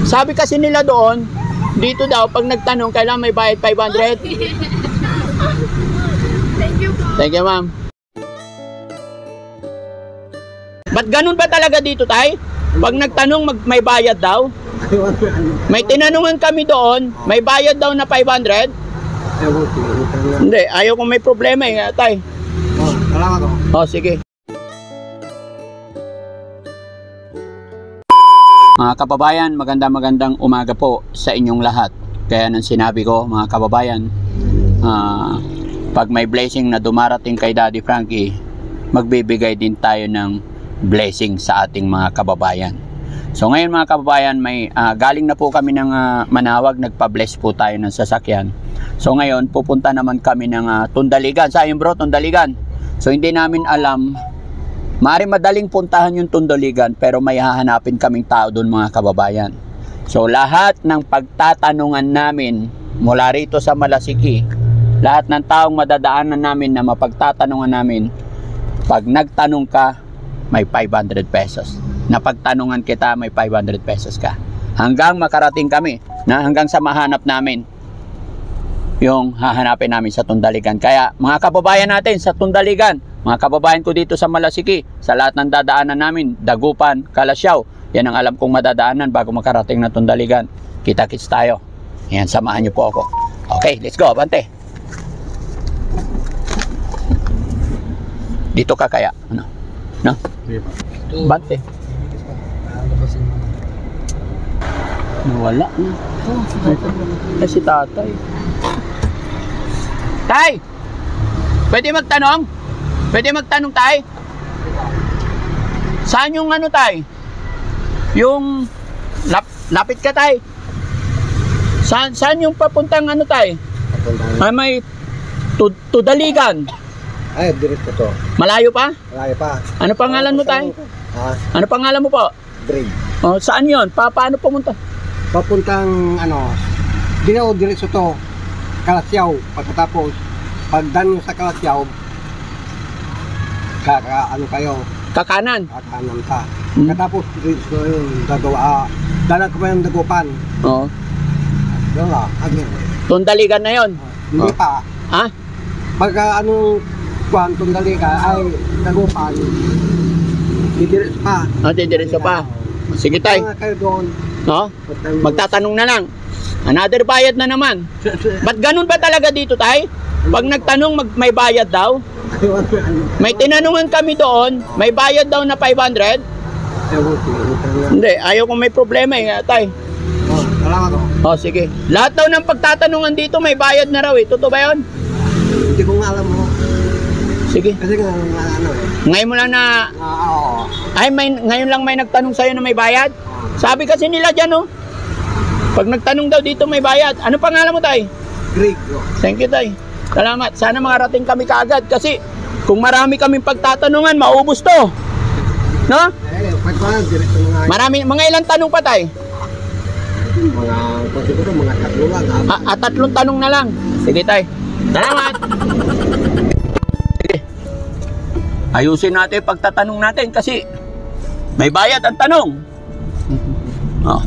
Sabi kasi nila doon, dito daw, pag nagtanong, kailangan may bayad 500. Thank you po. Thank you, ma'am. Ba't ganun ba talaga dito, tay? Pag nagtanong, may bayad daw? May tinanungan kami doon, may bayad daw na 500? Hindi, ayaw kong may problema eh, tay. Salamat po. Oh, sige. Mga kababayan, magandang umaga po sa inyong lahat. Kaya nang sinabi ko, mga kababayan, pag may blessing na dumarating kay Daddy Frankie, magbibigay din tayo ng blessing sa ating mga kababayan. So ngayon mga kababayan, may galing na po kami ng Manawag, nagpa-bless po tayo ng sasakyan. So ngayon, pupunta naman kami ng Tundaligan. Sayang bro, Tundaligan. So hindi namin alam, maaari madaling puntahan yung Tundaligan, pero may hahanapin kaming tao doon mga kababayan. So lahat ng pagtatanungan namin mula rito sa Malasiki, lahat ng taong madadaanan namin na mapagtatanungan namin, pag nagtanong ka, may 500 pesos. Napagtanungan kita, may 500 pesos ka. Hanggang makarating kami, hanggang sa mahanap namin yung hahanapin namin sa Tundaligan. Kaya mga kababayan natin sa Tundaligan, mga kababayan ko dito sa Malasiki, sa lahat ng dadaanan namin, Dagupan, Kalasyaw, yan ang alam kong madadaanan bago makarating na Tundaligan. Kita-kits tayo. Yan, samahan niyo po ako. Okay, let's go, bante. Dito ka kaya? Ano? No? Bante. Nawala na. Ay, si tatay. Tay! Pwede magtanong? Pwede magtanong, tay? Saan yung ano, tay? Yung lapit ka, tay? Saan yung papuntang ano, tay? Ay, may Tudaligan. Ay, diretso to. Malayo pa? Malayo pa. Ano pangalan mo, tay? Ha? Ano pangalan mo po? Dre. Oh, saan yun? Paano pumunta? Papuntang diretso to. Kalasyaw. Pagkatapos, pagdan sa Kalasyaw, ano kayo? Kakanan. Kakanan ka. Pagkatapos, diretso yung dalag ko pa yung Dagupan. Oo. Yung Tundaligan na yun. Hindi pa. Ha? Pagka kwantong dali ka ay Dagupan. Didiretso pa. Didiretso pa. Sige, tay. Kayo doon. No? Magtatanong na lang. Another bayad na naman. Ba't ganun ba talaga dito, tay? Pag nagtanong, may bayad daw? May tinanungan kami doon, may bayad daw na 500? Hindi, ayaw kong may problema eh, tay. Salamat po. Oh, sige. Lahat daw ng pagtatanungan dito, may bayad na raw eh. Totoo ba yun? Hindi ko nga alam mo. Sige. Kasi Ngayon mo lang na... oo. Ay, ngayon lang may nagtanong sa'yo na may bayad? Sabi kasi nila dyan, oh. Pag nagtanong daw dito may bayad. Ano pangalan mo, tay? Greg. Thank you, tay. Salamat. Sana makarating kami kaagad kasi kung marami kaming pagtatanungan, maubos to. No? Marami, mga ilang tanong pa, tay? Mga tatlo lang. Tatlong tanong na lang. Sige, tay. Salamat. Sige. Ayusin natin pagtatanong natin kasi may bayad ang tanong. Oh.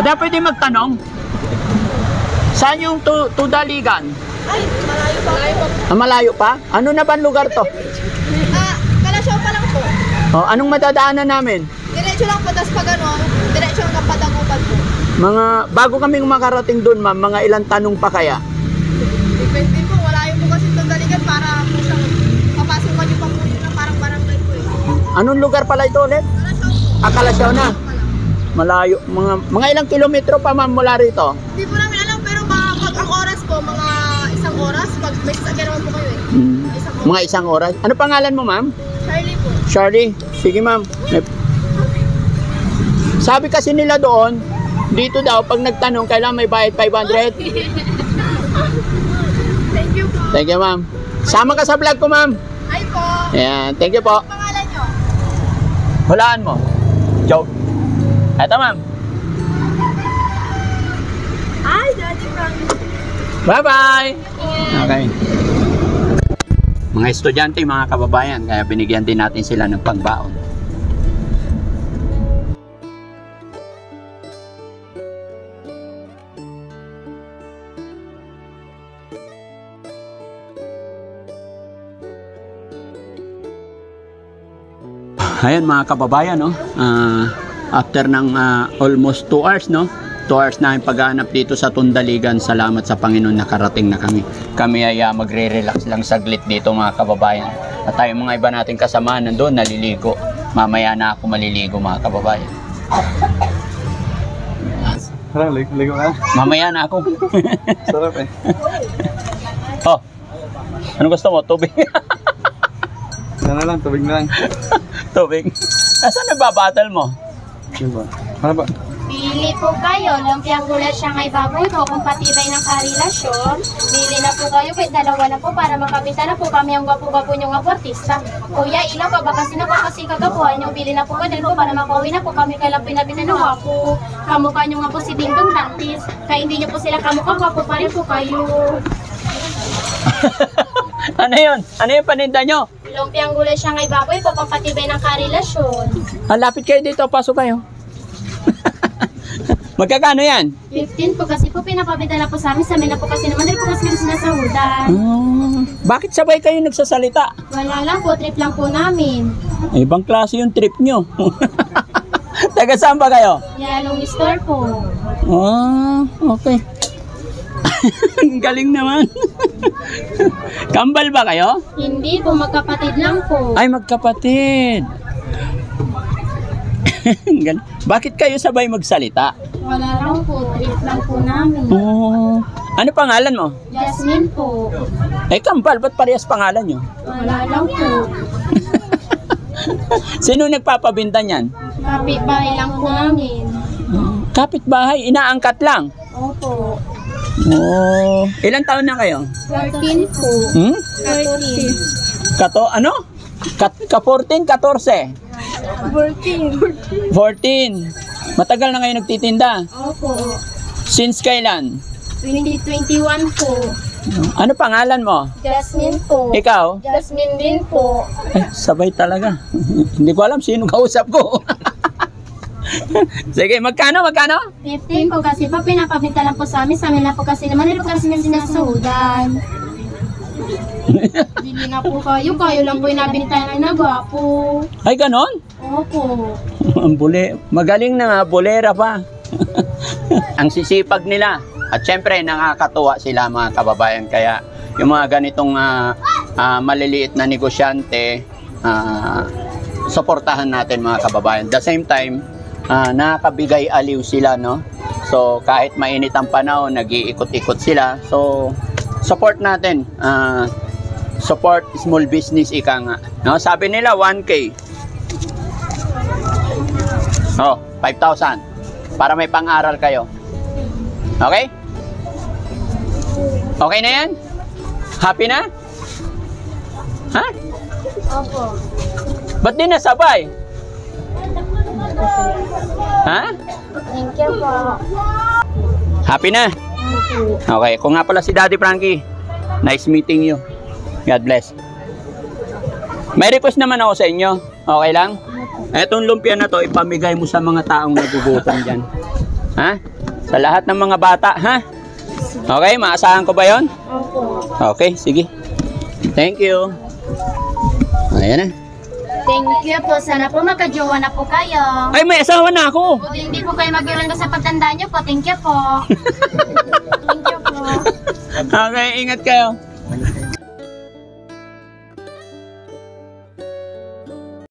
Madam, pwede magtanong? Saan yung Tudaligan? Ay, malayo pa. Malayo pa? Ano na ba lugar to? Kalasyaw pa lang po. Oh, anong madadaanan namin? Diretso lang po, tapos pag diretso hanggang Padagupan po. Bago kaming makarating doon, ma'am, mga ilang tanong pa kaya? Depende po, malayo po kasi Tundaligan para po siyang papasok ka niyo pa po yun na parang barangay po eh. Anong lugar pala ito ulit? Kalasyaw po. Kalasyaw na. Malayo, mga ilang kilometro pa, ma'am, mula rito? Hindi po namin alam, pero pag ang oras po, mga isang oras, pag May sasakyan naman po kayo eh. Isang Mga isang oras. Ano pangalan mo, ma'am? Charlie po. Charlie? Sige, ma'am. Sabi kasi nila doon, dito daw, pag nagtanong, kailangan may bayad 500. Thank you po. Thank you, ma'am. Sama ka sa vlog ko, ma'am. Hi po. Ayan, thank you po. Ang pangalan nyo? Hulaan mo. Joke. Eto, ma'am. Hi, Daddy Frankie. Bye-bye! Okay. Mga estudyante, mga kababayan, kaya binigyan din natin sila ng pangbaon. Ayan mga kababayan, no? After ng almost 2 hours, no? 2 hours na yung paghahanap dito sa Tundaligan. Salamat sa Panginoon, nakarating na kami. Kami ay magre-relax lang saglit dito mga kababayan. At tayo mga iba nating kasama nandun, naliligo. Mamaya na ako maliligo mga kababayan. Parang ligo ka. Mamaya na ako. Sarap eh. Oh, ano gusto mo? Tubig? Sana lang, tubig na lang. Tubig? Nasaan nagbabattle mo? Yun ba? Ano ba? Pili po kayo, lumpiang gulay siya ngay baboy ko kung patibay ng karelasyon. Pili na po kayo, kahit dalawa na po para makapitan na po kami ang gwapo-gwapo nyo nga portista. Kuya, ilaw ka ba kasi nakakasi kagapuan nyo, pili na po kayo po para makauwi na po kami kay lang pinabitan ng gwapo. Kamukha nyo nga po si Dingdong Dantis, kaya hindi nyo po sila kamukha, gwapo pa rin po kayo. Ano yun? Ano yung paninda nyo? Lumpiang gulay siya ngay baboy po kung patibay ng karelasyon. Lapit kayo dito, pasok kayo. Magkakano yan? 15 po kasi po pinapabita na po sa amin na po kasi naman din po kasi kami sinasahudan. Bakit sabay kayo nagsasalita? Wala lang po, trip lang po namin. Ibang klase yung trip nyo. Taga saan ba kayo? Yalong store po. Okay. Ang galing naman. Kambal ba kayo? Hindi po, magkapatid lang po. Ay, magkapatid. Galing. Bakit kayo sabay magsalita? Wala lang po, trip lang po namin. Ano pangalan mo? Jasmine po. Kambal, ba't parehas pangalan nyo? Wala lang po. Sino nagpapabinta niyan? Kapitbahay lang po namin. Kapitbahay, inaangkat lang. Opo. Ilang taon na kayo? 14 po. 14. Ano? 14, 14. 14. 14. Matagal na kayo nagtitinda. Opo. Since kailan? 2021 po. Ano pangalan mo? Jasmine po. Ikaw? Jasmine din po. Sabay talaga. Hindi ko alam sino kausap ko. Sige, magkano? 15 po kasi po pinapabita lang po sa amin na po kasi naman rin po kasi namin sinasahudan. Bili na po kayo lang po yung nabintayan na gwapo. Ay, ganon? Opo. Magaling na nga, bolera pa. Ang sisipag nila. At syempre, nakakatuwa sila mga kababayan. Kaya yung mga ganitong maliliit na negosyante, suportahan natin mga kababayan. At the same time, nakakabigay aliw sila, no? So, kahit mainit ang panahon, nag-iikot-ikot sila. So, support natin. Support small business, ika nga. No? Sabi nila, 1K. 5,000. Para may pang-aral kayo. Okay? Okay na yan? Happy na? Ha? Opo. Ba't di nasabay? Ha? Thank you po. Happy na? Okay, kung nga pala si Daddy Frankie, nice meeting you. God bless. May request naman ako sa inyo. Okay lang? Etong lumpia na to, ipamigay mo sa mga taong nagugutom dyan. Ha? Sa lahat ng mga bata, ha? Okay, maasahan ko ba yon? Opo. Okay, sige. Thank you. Ayan na. Thank you po. Sana po magkajowa na po kayo. Ay, may asawa na ako. Buti hindi po kayo mag-iwan sa pagtanda nyo po. Thank you po. Thank you po. Okay, ingat kayo.